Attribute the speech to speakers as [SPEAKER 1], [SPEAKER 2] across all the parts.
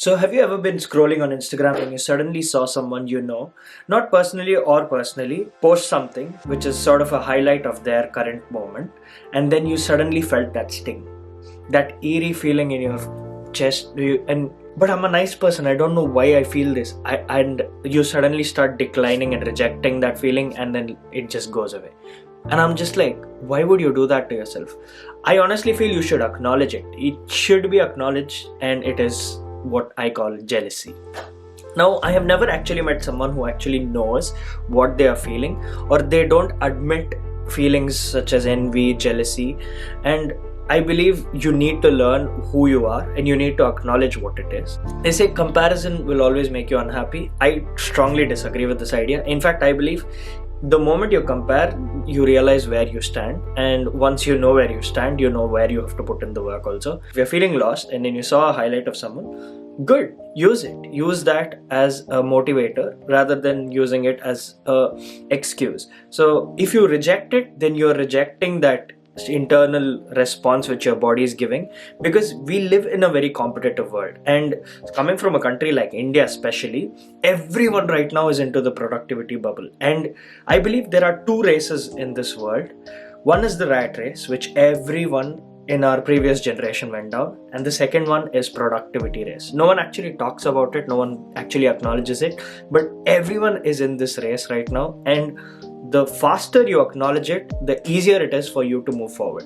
[SPEAKER 1] So, have you ever been scrolling on Instagram and you suddenly saw someone you know, not personally or personally, post something which is sort of a highlight of their current moment, and then you suddenly felt that sting, that eerie feeling in your chest? But I'm a nice person, I don't know why I feel this. And you suddenly start declining and rejecting that feeling, and then it just goes away. And I'm just like, why would you do that to yourself? I honestly feel you should acknowledge it. It should be acknowledged, and it is what I call jealousy. Now, I have never actually met someone who actually knows what they are feeling, or they don't admit feelings such as envy, jealousy, and I believe you need to learn who you are and you need to acknowledge what it is. They say comparison will always make you unhappy. I strongly disagree with this idea. In fact, I believe the moment you compare, you realize where you stand, and once you know where you stand, you know where you have to put in the work also. If you're feeling lost and then you saw a highlight of someone, good, use it. Use that as a motivator rather than using it as a excuse. So if you reject it, then you're rejecting that internal response which your body is giving, because we live in a very competitive world, and coming from a country like India especially, everyone right now is into the productivity bubble. And I believe there are two races in this world. One is the rat race, which everyone in our previous generation went down, and the second one is productivity race. No one actually talks about it, no one actually acknowledges it, but everyone is in this race right now, and the faster you acknowledge it, the easier it is for you to move forward.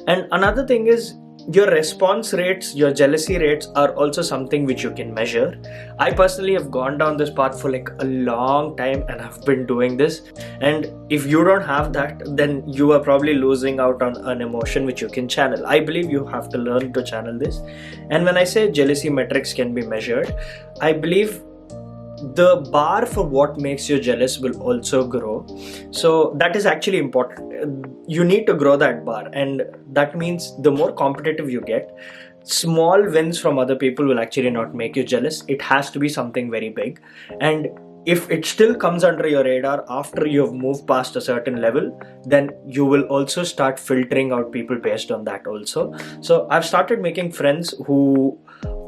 [SPEAKER 1] And another thing is, your response rates, your jealousy rates are also something which you can measure. I personally have gone down this path for like a long time, and I've been doing this. And if you don't have that, then you are probably losing out on an emotion which you can channel. I believe you have to learn to channel this. And when I say jealousy metrics can be measured, I believe the bar for what makes you jealous will also grow. So that is actually important. You need to grow that bar, and that means the more competitive you get, small wins from other people will actually not make you jealous. It has to be something very big. And if it still comes under your radar after you've moved past a certain level, then you will also start filtering out people based on that also. So I've started making friends who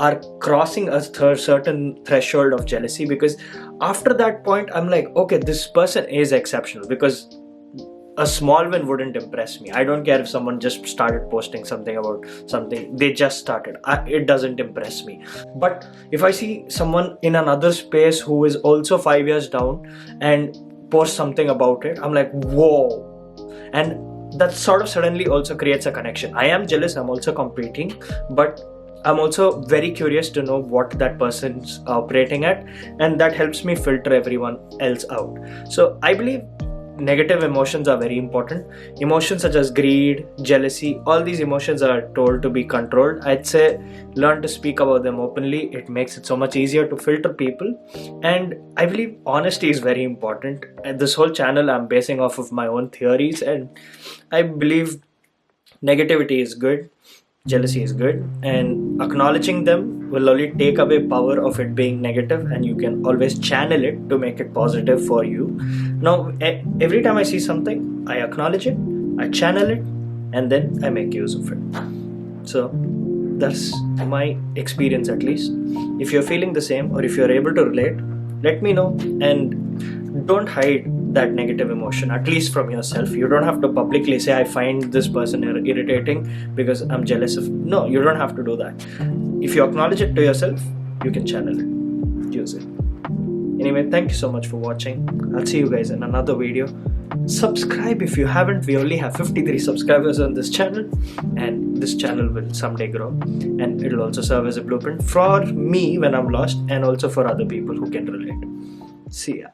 [SPEAKER 1] are crossing a certain threshold of jealousy, because after that point I'm like, okay, this person is exceptional, because a small win wouldn't impress me. I don't care if someone just started posting something about something they just started. It doesn't impress me. But if I see someone in another space who is also 5 years down and post something about it, I'm like, whoa. And that sort of suddenly also creates a connection. I am jealous, I'm also competing, but I'm also very curious to know what that person's operating at, and that helps me filter everyone else out. So I believe negative emotions are very important. Emotions such as greed, jealousy, all these emotions are told to be controlled. I'd say learn to speak about them openly. It makes it so much easier to filter people. And I believe honesty is very important. And this whole channel I'm basing off of my own theories, and I believe negativity is good, jealousy is good, and acknowledging them will only take away power of it being negative, and you can always channel it to make it positive for you. Now, every time I see something, I acknowledge it, I channel it, and then I make use of it. So that's my experience, at least. If you're feeling the same, or if you're able to relate, let me know, and don't hide that negative emotion, at least from yourself. You don't have to publicly say, I find this person irritating because I'm jealous of. No, you don't have to do that. If you acknowledge it to yourself, you can channel it, use it. Anyway, thank you so much for watching. I'll see you guys in another video. Subscribe if you haven't. We only have 53 subscribers on this channel, and this channel will someday grow, and it'll also serve as a blueprint for me when I'm lost, and also for other people who can relate. See ya.